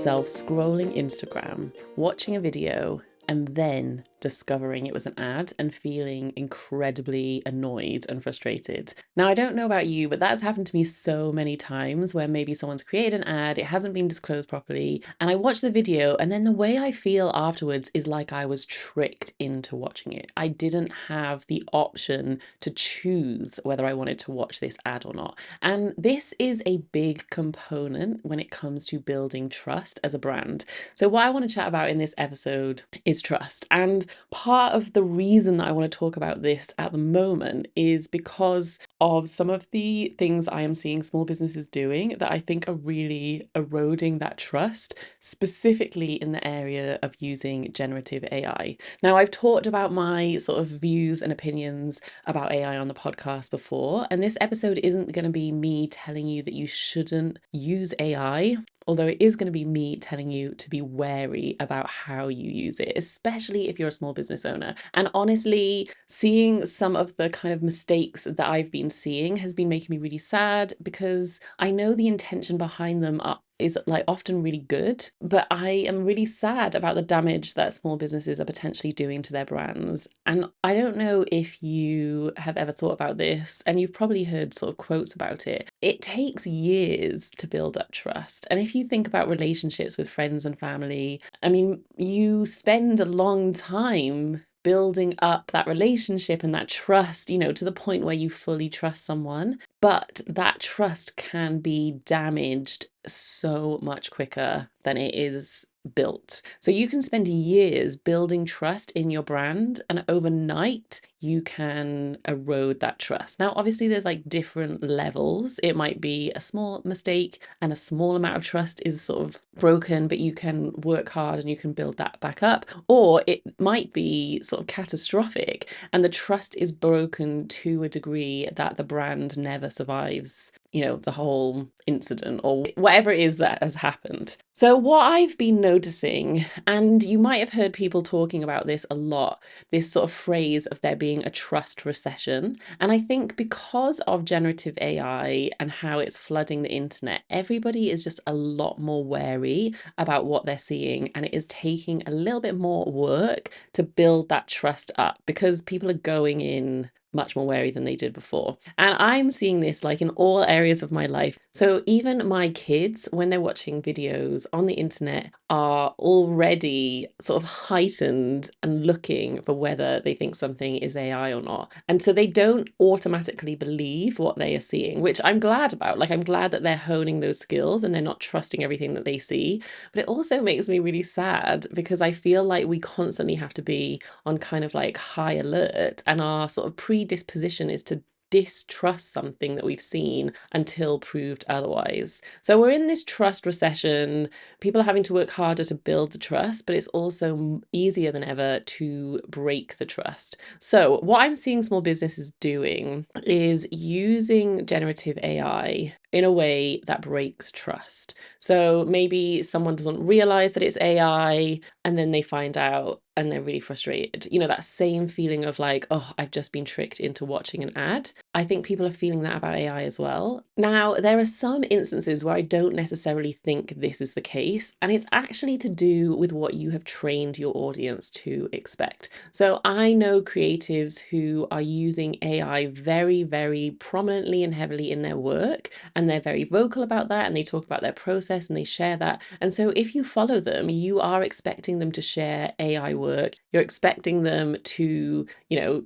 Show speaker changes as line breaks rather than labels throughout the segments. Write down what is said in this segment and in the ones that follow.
yourself scrolling Instagram, watching a video, and then discovering it was an ad and feeling incredibly annoyed and frustrated? Now, I don't know about you, but that's happened to me so many times where maybe someone's created an ad, it hasn't been disclosed properly, and I watch the video, and then the way I feel afterwards is like I was tricked into watching it. I didn't have the option to choose whether I wanted to watch this ad or not. And this is a big component when it comes to building trust as a brand. So what I want to chat about in this episode is trust. And part of the reason that I want to talk about this at the moment is because of some of the things I am seeing small businesses doing that I think are really eroding that trust, specifically in the area of using generative AI. Now, I've talked about my sort of views and opinions about AI on the podcast before, and this episode isn't going to be me telling you that you shouldn't use AI, although it is going to be me telling you to be wary about how you use it, especially if you're a small business owner. And honestly, seeing some of the kind of mistakes that I've been seeing has been making me really sad, because I know the intention behind them is like often really good, but I am really sad about the damage that small businesses are potentially doing to their brands. And I don't know if you have ever thought about this, and you've probably heard sort of quotes about it. It takes years to build up trust. And if you think about relationships with friends and family, I mean, you spend a long time building up that relationship and that trust, to the point where you fully trust someone. But that trust can be damaged so much quicker than it is built. So you can spend years building trust in your brand, and overnight you can erode that trust. Now, obviously there's like different levels. It might be a small mistake and a small amount of trust is sort of broken, but you can work hard and you can build that back up. Or it might be sort of catastrophic and the trust is broken to a degree that the brand never survives, the whole incident or whatever it is that has happened. So what I've been noticing, and you might have heard people talking about this a lot, this sort of phrase of there being a trust recession. And I think because of generative AI and how it's flooding the internet, everybody is just a lot more wary about what they're seeing. And it is taking a little bit more work to build that trust up because people are going in much more wary than they did before. And I'm seeing this like in all areas of my life. So even my kids, when they're watching videos on the internet, are already sort of heightened and looking for whether they think something is AI or not. And so they don't automatically believe what they are seeing, which I'm glad about. Like, I'm glad that they're honing those skills and they're not trusting everything that they see. But it also makes me really sad because I feel like we constantly have to be on kind of like high alert, and our sort of predisposition is to distrust something that we've seen until proved otherwise. So we're in this trust recession. People are having to work harder to build the trust, but it's also easier than ever to break the trust. So what I'm seeing small businesses doing is using generative AI in a way that breaks trust. So maybe someone doesn't realize that it's AI and then they find out and they're really frustrated. That same feeling of like, oh, I've just been tricked into watching an ad. I think people are feeling that about AI as well. Now, there are some instances where I don't necessarily think this is the case, and it's actually to do with what you have trained your audience to expect. So I know creatives who are using AI very, very prominently and heavily in their work, and they're very vocal about that, and they talk about their process and they share that. And so if you follow them, you are expecting them to share AI work. You're expecting them to,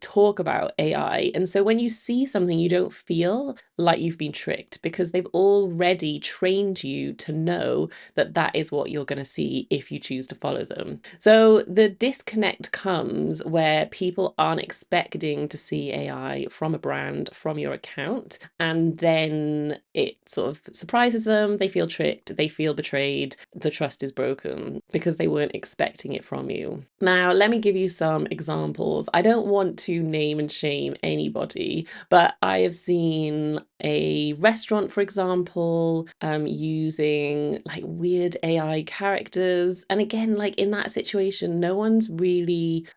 talk about AI. And so when you see something, you don't feel like you've been tricked because they've already trained you to know that that is what you're going to see if you choose to follow them. So the disconnect comes where people aren't expecting to see AI from a brand, from your account, and then it sort of surprises them. They feel tricked, they feel betrayed, the trust is broken because they weren't expecting it from you. Now, let me give you some examples. I don't want to name and shame anybody, but I have seen a restaurant, for example, using like weird AI characters. And again, like in that situation, no one's really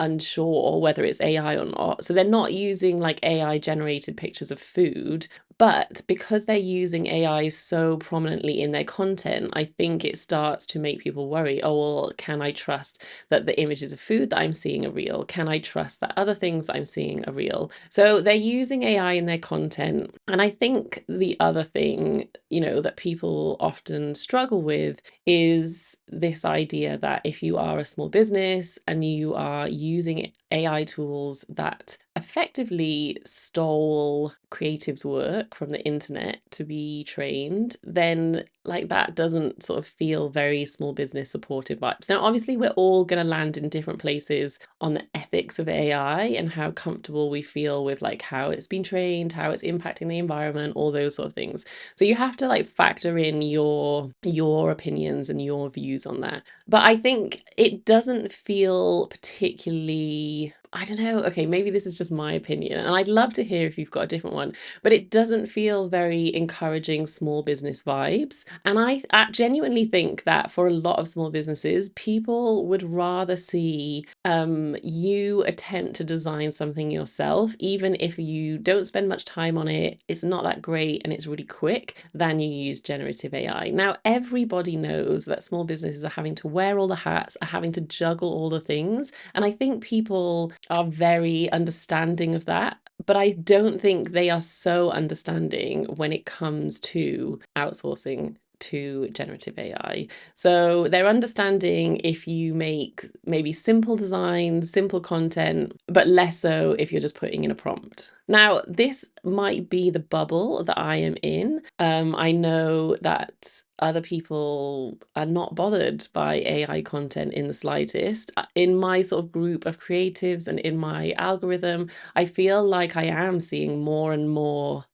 unsure whether it's AI or not. So they're not using like AI generated pictures of food, But because they're using AI so prominently in their content, I think it starts to make people worry, oh, well, can I trust that the images of food that I'm seeing are real? Can I trust that other things that I'm seeing are real? So they're using AI in their content. And I think the other thing, that people often struggle with is this idea that if you are a small business and you are using AI tools that effectively stole creatives' work from the internet to be trained, then that doesn't sort of feel very small business supportive vibes. Now, obviously, we're all going to land in different places on the ethics of AI and how comfortable we feel with how it's been trained, how it's impacting the environment, all those sort of things. So you have to factor in your opinions and your views on that. But I think it doesn't feel particularly, I don't know, okay, maybe this is just my opinion, and I'd love to hear if you've got a different one, but it doesn't feel very encouraging small business vibes. And I genuinely think that for a lot of small businesses, people would rather see you attempt to design something yourself, even if you don't spend much time on it, it's not that great, and it's really quick, than you use generative AI. Now, everybody knows that small businesses are having to wear all the hats, are having to juggle all the things. And I think people are very understanding of that. But I don't think they are so understanding when it comes to outsourcing to generative AI. So they're understanding if you make maybe simple designs, simple content, but less so if you're just putting in a prompt. Now, this might be the bubble that I am in. I know that other people are not bothered by AI content in the slightest. In my sort of group of creatives and in my algorithm, I feel like I am seeing more and more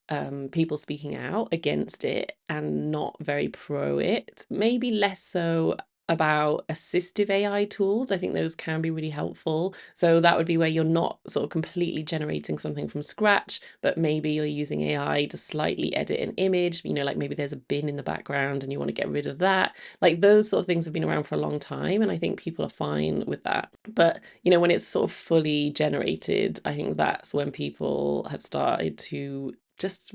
people speaking out against it and not very pro it. Maybe less so about assistive AI tools. I think those can be really helpful. So that would be where you're not sort of completely generating something from scratch, but maybe you're using AI to slightly edit an image, maybe there's a bin in the background and you want to get rid of that. Those sort of things have been around for a long time, and I think people are fine with that. But, when it's sort of fully generated, I think that's when people have started to just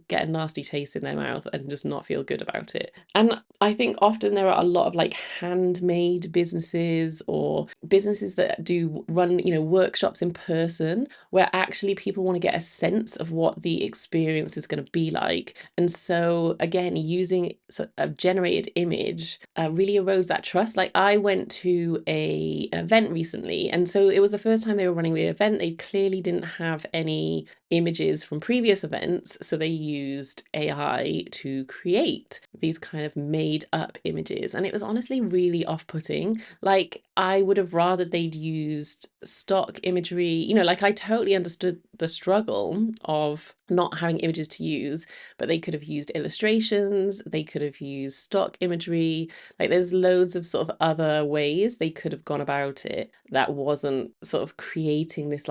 get a nasty taste in their mouth and just not feel good about it. And I think often there are a lot of handmade businesses or businesses that do run, workshops in person where actually people want to get a sense of what the experience is going to be like. And so again, using a generated image really erodes that trust. I went to an event recently, and so it was the first time they were running the event. They clearly didn't have any images from previous events, so they used AI to create these kind of made up images, and it was honestly really off-putting. I would have rather they'd used stock imagery. I totally understood the struggle of not having images to use, but they could have used illustrations, they could have used stock imagery. There's loads of sort of other ways they could have gone about it that wasn't sort of creating this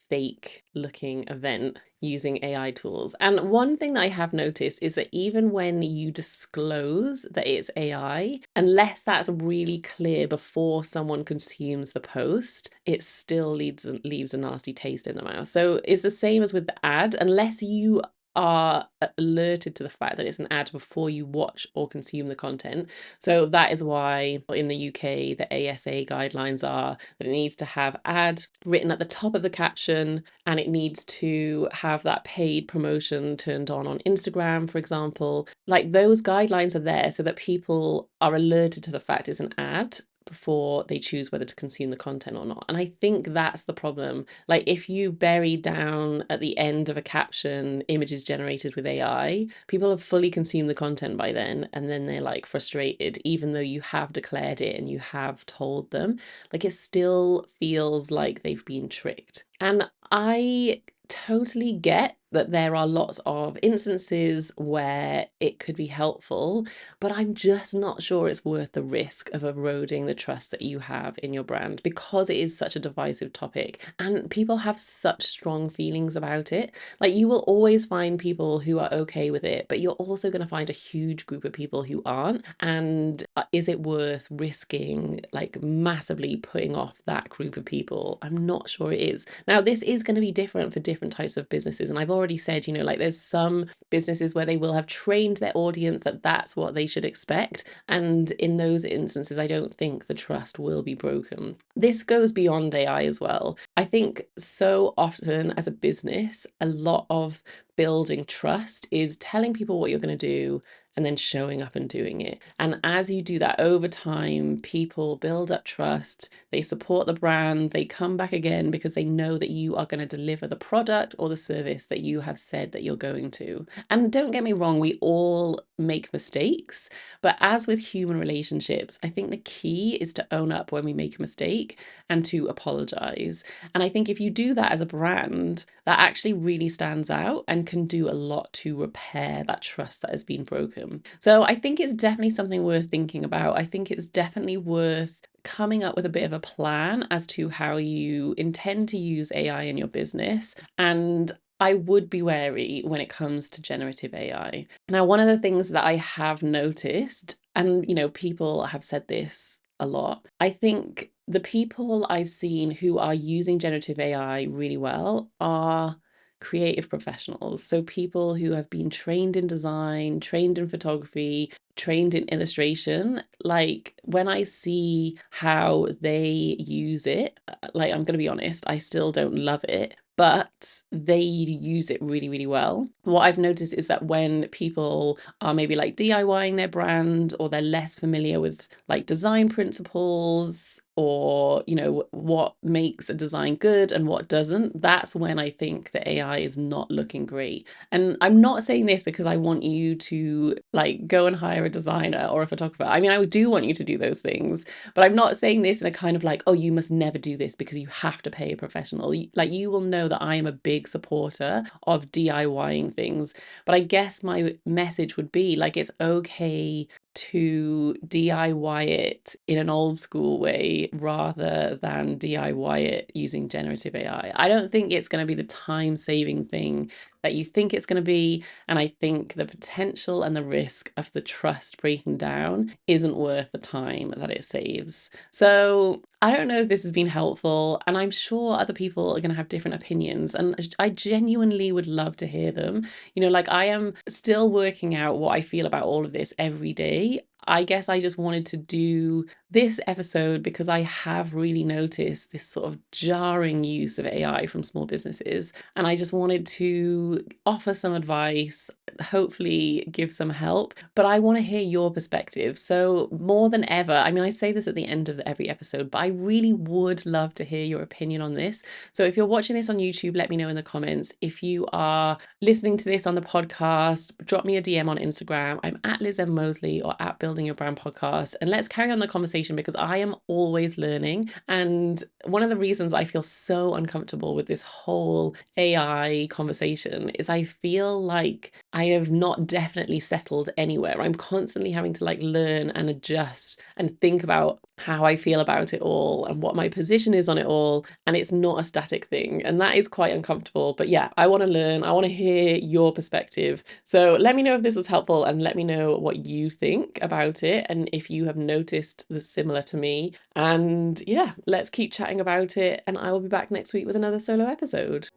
fake looking event using AI tools. And one thing that I have noticed is that even when you disclose that it's AI, unless that's really clear before someone consumes the post, it still leaves a nasty taste in the mouth. So it's the same as with the ad, unless you are alerted to the fact that it's an ad before you watch or consume the content. So that is why in the UK, the ASA guidelines are that it needs to have ad written at the top of the caption, and it needs to have that paid promotion turned on Instagram, for example. Those guidelines are there so that people are alerted to the fact it's an ad before they choose whether to consume the content or not. And I think that's the problem. If you bury down at the end of a caption images generated with AI, people have fully consumed the content by then, and then they're frustrated, even though you have declared it and you have told them. It still feels like they've been tricked. And I totally get that there are lots of instances where it could be helpful, but I'm just not sure it's worth the risk of eroding the trust that you have in your brand, because it is such a divisive topic and people have such strong feelings about it. You will always find people who are okay with it, but you're also going to find a huge group of people who aren't. And is it worth risking massively putting off that group of people? I'm not sure it is. Now, this is going to be different for different types of businesses, and I've already already said, like there's some businesses where they will have trained their audience that that's what they should expect. And in those instances, I don't think the trust will be broken. This goes beyond AI as well. I think so often as a business, a lot of building trust is telling people what you're going to do and then showing up and doing it. And as you do that over time, people build up trust, they support the brand, they come back again because they know that you are going to deliver the product or the service that you have said that you're going to. And don't get me wrong, we all make mistakes, but as with human relationships, I think the key is to own up when we make a mistake and to apologize. And I think if you do that as a brand, that actually really stands out and can do a lot to repair that trust that has been broken. So I think it's definitely something worth thinking about. I think it's definitely worth coming up with a bit of a plan as to how you intend to use AI in your business. And I would be wary when it comes to generative AI. Now, one of the things that I have noticed, and people have said this a lot, I think the people I've seen who are using generative AI really well are creative professionals. So people who have been trained in design, trained in photography, trained in illustration. Like when I see how they use it, like I'm going to be honest, I still don't love it, but they use it really, really well. What I've noticed is that when people are maybe like DIYing their brand, or they're less familiar with like design principles, or what makes a design good and what doesn't, that's when I think the AI is not looking great. And I'm not saying this because I want you to like go and hire a designer or a photographer. I mean, I do want you to do those things, but I'm not saying this in a kind of like, oh, you must never do this because you have to pay a professional. Like, you will know that I am a big supporter of DIYing things, but I guess my message would be like, it's okay to DIY it in an old school way rather than DIY it using generative AI. I don't think it's going to be the time saving thing that you think it's going to be. And I think the potential and the risk of the trust breaking down isn't worth the time that it saves. So I don't know if this has been helpful, and I'm sure other people are going to have different opinions, and I genuinely would love to hear them. Like I am still working out what I feel about all of this every day. I guess I just wanted to do this episode because I have really noticed this sort of jarring use of AI from small businesses. And I just wanted to offer some advice, hopefully give some help. But I want to hear your perspective. So more than ever, I mean, I say this at the end of every episode, but I really would love to hear your opinion on this. So if you're watching this on YouTube, let me know in the comments. If you are listening to this on the podcast, drop me a DM on Instagram. I'm at Liz M. Mosley or at Building Your Brand Podcast. And let's carry on the conversation because I am always learning. And one of the reasons I feel so uncomfortable with this whole AI conversation is I feel like I have not definitely settled anywhere. I'm constantly having to like learn and adjust and think about how I feel about it all and what my position is on it all. And it's not a static thing. And that is quite uncomfortable. But yeah, I want to learn. I want to hear your perspective. So let me know if this was helpful, and let me know what you think about it and if you have noticed the similar to me. And yeah, let's keep chatting about it. And I will be back next week with another solo episode.